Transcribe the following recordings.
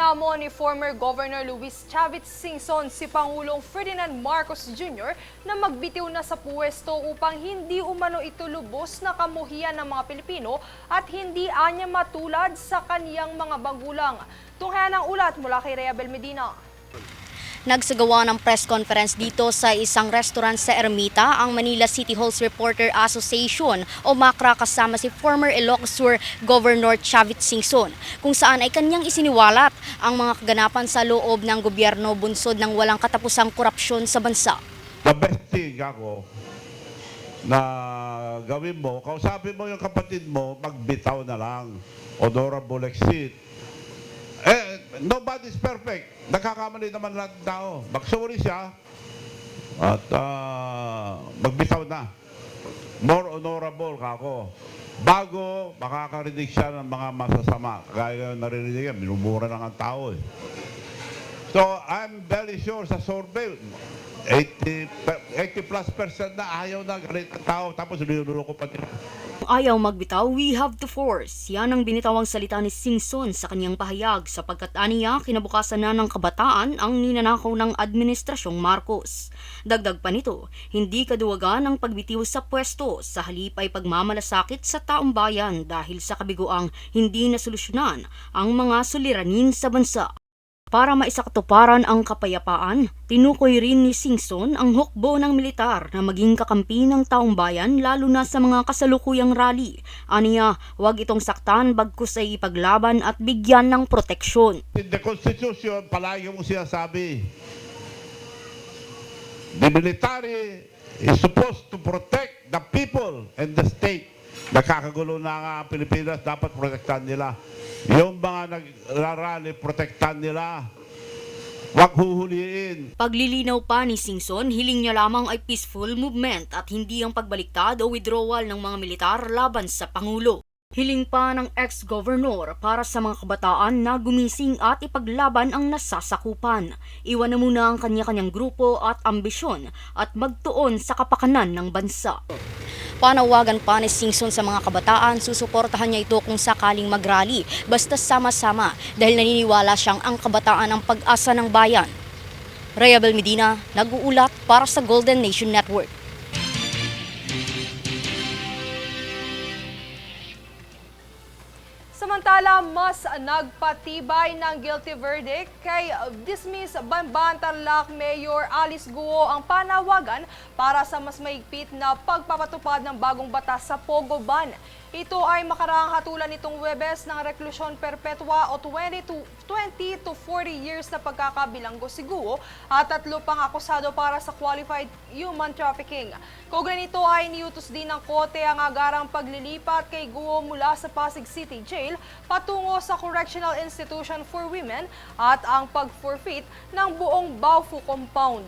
Hinamon ni former Governor Luis Chavez Singson si Pangulong Ferdinand Marcos Jr. na magbitiw na sa puwesto upang hindi umano ito lubos na kamuhian ng mga Pilipino at hindi anya matulad sa kaniyang mga magulang. Tunghayan ang ulat mula kay Rhea Belmedina. Nagsagawa ng press conference dito sa isang restaurant sa Ermita ang Manila City Halls Reporter Association o MACRA kasama si former Ilocos Sur Governor Chavez Singson kung saan ay kanyang isiniwalat ang mga kaganapan sa loob ng gobyerno bunsod ng walang katapusang korupsyon sa bansa. The best thing ako na gawin mo, kausapin mo yung kapatid mo, magbitaw na lang. Honorable exit. Nobody's perfect. Nagkakamali naman lahat ng tao. Mag-sorry siya at magbitaw na. More honorable ka ako. Bago makakarinig siya ng mga masasama. Kaya narinig yan, minumura lang ang tao. So, I'm very sure sa survey, 80+% na ayaw na galit ng tao. Tapos niluloko pa nila. Ayaw magbitaw, we have to force. Yan ang binitawang salita ni Singson sa kanyang pahayag sapagkat aniya kinabukasan na ng kabataan ang ninanakaw ng Administrasyong Marcos. Dagdag pa nito, hindi kaduwagan ang pagbitiw sa pwesto sa halip ay pagmamalasakit sa taong bayan dahil sa kabiguang hindi nasolusyonan ang mga suliranin sa bansa. Para maisakatuparan ang kapayapaan, tinukoy rin ni Singson ang hukbo ng militar na maging kakampi ng taong bayan lalo na sa mga kasalukuyang rally. Aniya, huwag itong saktan bagkus ay ipaglaban at bigyan ng proteksyon. In the Constitution, palagi mong sinasabi, the military is supposed to protect the people and the state. Nakakagulo na nga ang Pilipinas, dapat protektahan nila. Yung mga nagrarally, protektahan nila. Huwag huhuliin. Paglilinaw pa ni Singson, hiling niya lamang ay peaceful movement at hindi ang pagbaliktad o withdrawal ng mga militar laban sa Pangulo. Hiling pa ng ex-governor para sa mga kabataan na gumising at ipaglaban ang nasasakupan. Iwan na muna ang kanya-kanyang grupo at ambisyon at magtuon sa kapakanan ng bansa. Panawagan pa ni Singson sa mga kabataan, susuportahan niya ito kung sakaling mag-rally, basta sama-sama dahil naniniwala siyang ang kabataan ang pag-asa ng bayan. Rhea Belmedina, nag-uulat para sa Golden Nation Network. Samantala, mas nagpatibay ng guilty verdict kay dismiss Bamban Tarlac Mayor Alice Guo ang panawagan para sa mas mahigpit na pagpapatupad ng bagong batas sa Pogo Ban. Ito ay makaraang hatulan nitong Huwebes ng reklusyon perpetua o 20 to 40 years na pagkakabilanggo si Guo at 3 pang akusado para sa qualified human trafficking. Kaugnay nito ay niutos din ng kote ang agarang paglilipat kay Guo mula sa Pasig City Jail patungo sa Correctional Institution for Women at ang pag-forfeit ng buong Baofu compound.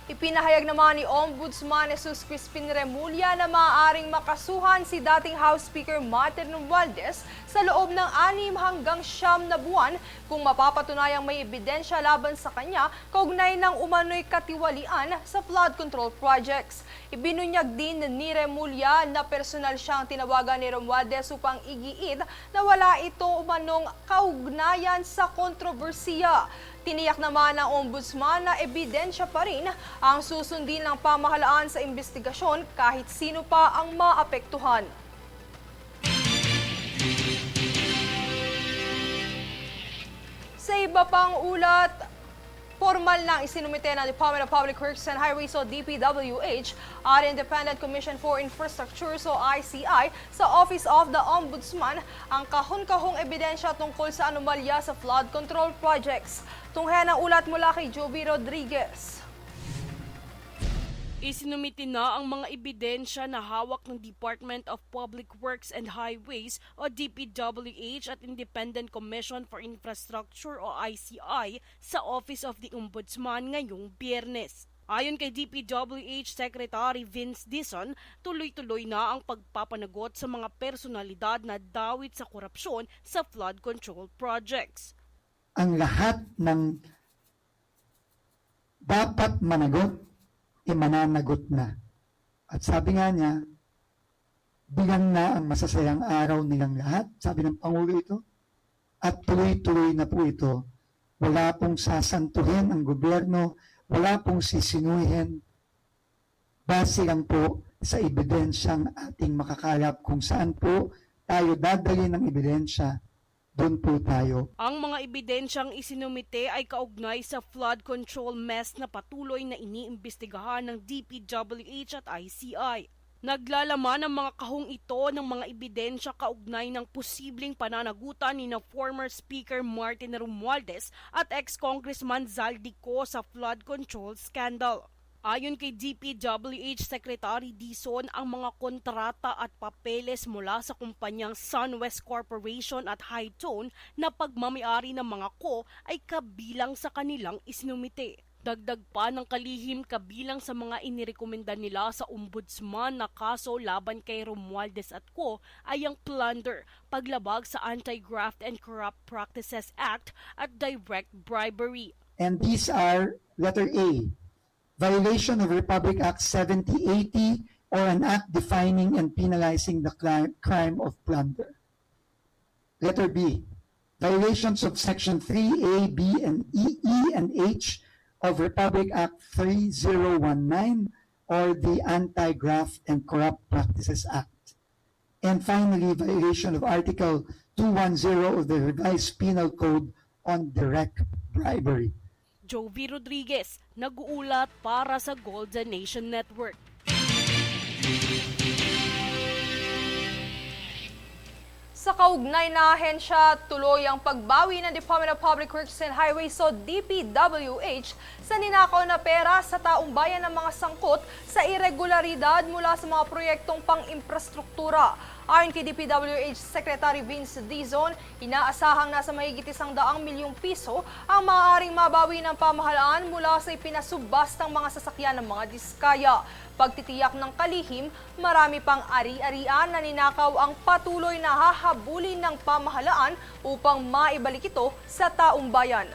Ipinahayag naman ni Ombudsman Jesus Crispin Remulla na maaaring makasuhan si dating House Speaker Martin Romualdez sa loob ng 6 hanggang 9 na buwan kung mapapatunayang may ebidensya laban sa kanya kaugnay ng umano'y katiwalian sa flood control projects. Ibinunyag din ni Remulla na personal siyang tinawagan ni Romualdez upang igiit na wala itong umanong kaugnayan sa kontrobersiya. Tiniyak naman ng Ombudsman na ebidensya pa rin ang susundin ng pamahalaan sa investigasyon kahit sino pa ang maapektuhan. Sa iba pang ulat, formal nang isinumite ng Department of Public Works and Highways o DPWH at Independent Commission for Infrastructure o ICI sa Office of the Ombudsman ang kahon-kahong ebidensya tungkol sa anomalya sa flood control projects. Tunghayan ang ulat mula kay Joby Rodriguez. Isinumite na ang mga ebidensya na hawak ng Department of Public Works and Highways o DPWH at Independent Commission for Infrastructure o ICI sa Office of the Ombudsman ngayong Biyernes. Ayon kay DPWH Secretary Vince Dizon, tuloy-tuloy na ang pagpapanagot sa mga personalidad na dawit sa korupsyon sa flood control projects. Ang lahat ng dapat managot, mananagot na. At sabi nga niya, bilang na ang masasayang araw nilang lahat, sabi ng Pangulo ito, at tuloy-tuloy na po ito. Wala pong sasantuhin ang gobyerno, wala pong sisinuhin, base lang po sa ebidensyang ating makakalap kung saan po tayo dadali ng ebidensya, doon po tayo. Ang mga ebidensyang isinumite ay kaugnay sa flood control mess na patuloy na iniimbestigahan ng DPWH at ICI. Naglalaman ang mga kahong ito ng mga ebidensya kaugnay ng posibleng pananagutan ni na former Speaker Martin Romualdez at ex-Congressman Zaldico sa flood control scandal. Ayon kay DPWH Secretary Dizon, ang mga kontrata at papeles mula sa kumpanyang SunWest Corporation at Hightone na pagmamayari ng mga ko ay kabilang sa kanilang isinumite. Dagdag pa ng kalihim, kabilang sa mga inirekomenda nila sa ombudsman na kaso laban kay Romualdez at co ay ang plunder, paglabag sa Anti-Graft and Corrupt Practices Act at direct bribery. And these are, letter A, violation of Republic Act 7080 or an act defining and penalizing the crime of plunder. Letter B, violations of Section 3A, B, and E and H of Republic Act 3019 or the Anti-Graft and Corrupt Practices Act. And finally, violation of Article 210 of the Revised Penal Code on direct bribery. Jovi Rodriguez, nag-uulat para sa Golden Nation Network. Sa kaugnay na ahensya, tuloy ang pagbawi ng Department of Public Works and Highways o DPWH sa ninakaw na pera sa taong bayan ng mga sangkot sa irregularidad mula sa mga proyektong pang-imprastruktura. Ayon kay DPWH Secretary Vince Dizon, inaasahang nasa mahigit 100 milyong piso ang maaaring mabawi ng pamahalaan mula sa ipinasubastang mga sasakyan ng mga diskaya. Pagtitiyak ng kalihim, marami pang ari-arian na ninakaw ang patuloy na hahabulin ng pamahalaan upang maibalik ito sa taong bayan.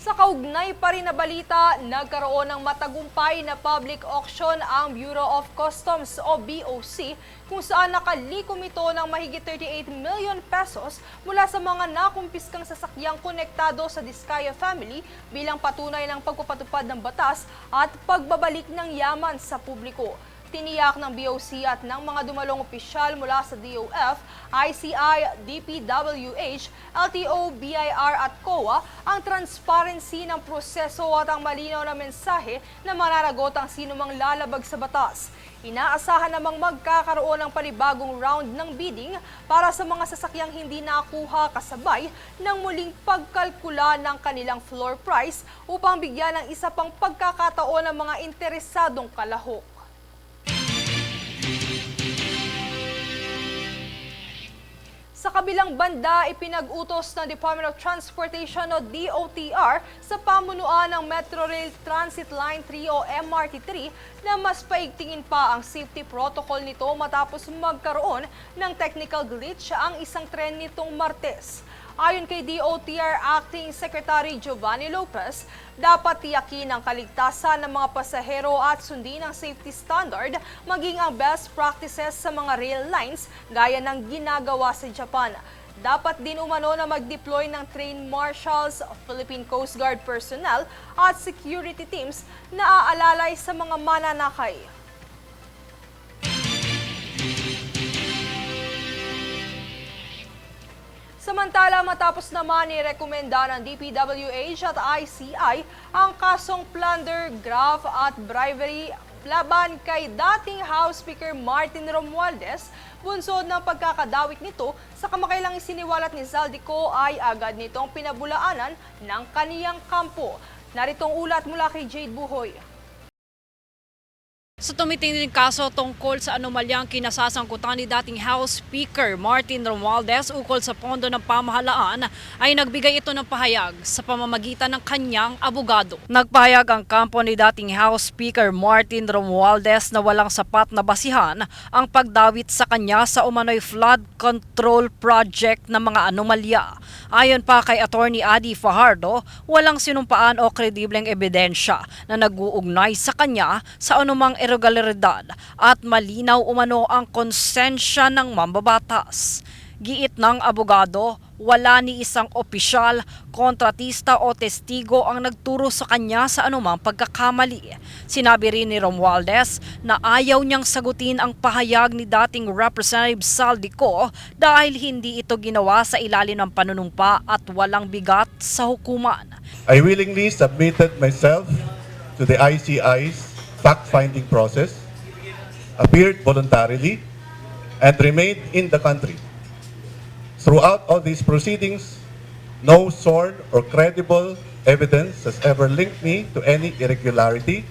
Sa kaugnay pa rin na balita, nagkaroon ng matagumpay na public auction ang Bureau of Customs o BOC kung saan nakalikom ito ng mahigit 38 million pesos mula sa mga nakumpiskang sasakyang konektado sa Diskaya family bilang patunay ng pagpapatupad ng batas at pagbabalik ng yaman sa publiko. Tiniyak ng BOC at ng mga dumalong opisyal mula sa DOF, ICI, DPWH, LTO, BIR at COA ang transparency ng proseso at ang malinaw na mensahe na mananagot ang sinumang lalabag sa batas. Inaasahan namang magkakaroon ng panibagong round ng bidding para sa mga sasakyang hindi nakuha kasabay ng muling pagkalkula ng kanilang floor price upang bigyan ng isa pang pagkakataon ng mga interesadong kalahok. Sa kabilang banda, ipinag-utos ng Department of Transportation o DOTR sa pamunuan ng Metro Rail Transit Line 3 o MRT3 na mas paigtingin pa ang safety protocol nito matapos magkaroon ng technical glitch ang isang tren nitong Martes. Ayon kay DOTR Acting Secretary Giovanni Lopez, dapat tiyakin ang kaligtasan ng mga pasahero at sundin ang safety standard maging ang best practices sa mga rail lines gaya ng ginagawa sa Japan. Dapat din umano na mag-deploy ng trained marshals, Philippine Coast Guard personnel at security teams na aalalay sa mga mananakay. Samantala, matapos naman irekomenda ng DPWH at ICI ang kasong plunder, graft at bribery laban kay dating House Speaker Martin Romualdez, bunsod ng pagkakadawit nito sa kamakailang isiniwalat ni Zaldico ay agad nitong pinabulaanan ng kaniyang kampo. Naritong ulat mula kay Jade Buhoy. Sa tumitinding kaso tungkol sa anomalyang kinasasangkutan ni dating House Speaker Martin Romualdez ukol sa pondo ng pamahalaan ay nagbigay ito ng pahayag sa pamamagitan ng kanyang abogado. Nagpahayag ang kampo ni dating House Speaker Martin Romualdez na walang sapat na basihan ang pagdawit sa kanya sa umano'y flood control project ng mga anomalya. Ayon pa kay Attorney Adi Fajardo, walang sinumpaan o kredibleng ebidensya na nag-uugnay sa kanya sa anumang irregularidad at malinaw umano ang konsensya ng mambabatas. Giit ng abogado, wala ni isang opisyal, kontratista o testigo ang nagturo sa kanya sa anumang pagkakamali. Sinabi rin ni Romualdez na ayaw niyang sagutin ang pahayag ni dating Representative Saldico dahil hindi ito ginawa sa ilalim ng panunumpa at walang bigat sa hukuman. I willingly submitted myself to the ICI's fact-finding process, appeared voluntarily, and remained in the country. Throughout all these proceedings, no sworn or credible evidence has ever linked me to any irregularity,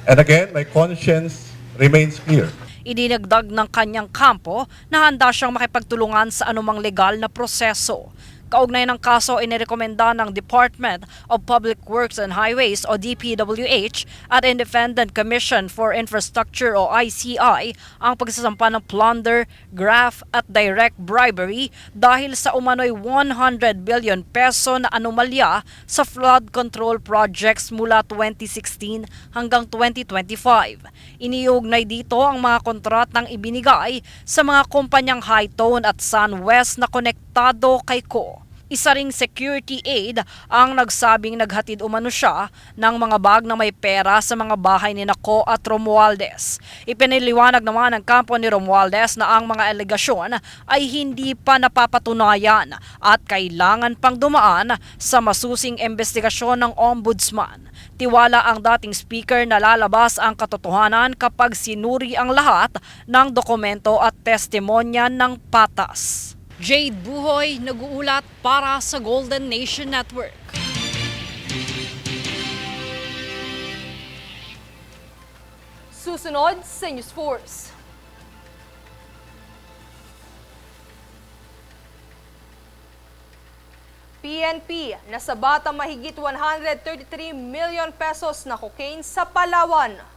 and again, my conscience remains clear. Idinagdag ng kanyang kampo na handa siyang makipagtulungan sa anumang legal na proseso. Kaugnay ng kaso, inirekomenda ng Department of Public Works and Highways o DPWH at Independent Commission for Infrastructure o ICI ang pagsasampa ng plunder, graft at direct bribery dahil sa umano'y 100 billion peso na anomalya sa flood control projects mula 2016 hanggang 2025. Iniugnay dito ang mga kontratang ibinigay sa mga kumpanyang Hightone at SunWest na konektado kay Ko. Isa ring security aid ang nagsabing naghatid umano siya ng mga bag na may pera sa mga bahay ni Ko at Romualdez. Ipiniliwanag naman ng kampo ni Romualdez na ang mga alegasyon ay hindi pa napapatunayan at kailangan pang dumaan sa masusing investigasyon ng ombudsman. Tiwala ang dating speaker na lalabas ang katotohanan kapag sinuri ang lahat ng dokumento at testimonya ng patas. Jade Buhoy, nag-uulat para sa Golden Nation Network. Susunod sa News Force. PNP, nasabata mahigit 133 million pesos na cocaine sa Palawan.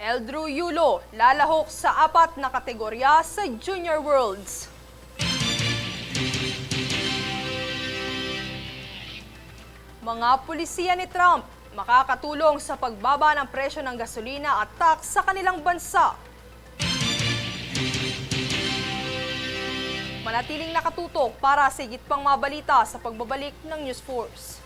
Eldrew Yulo, lalahok sa 4 na kategorya sa Junior Worlds. Mga pulisiya ni Trump, makakatulong sa pagbaba ng presyo ng gasolina at tax sa kanilang bansa. Manatiling nakatutok para sa higit pang mabalita sa pagbabalik ng News Force.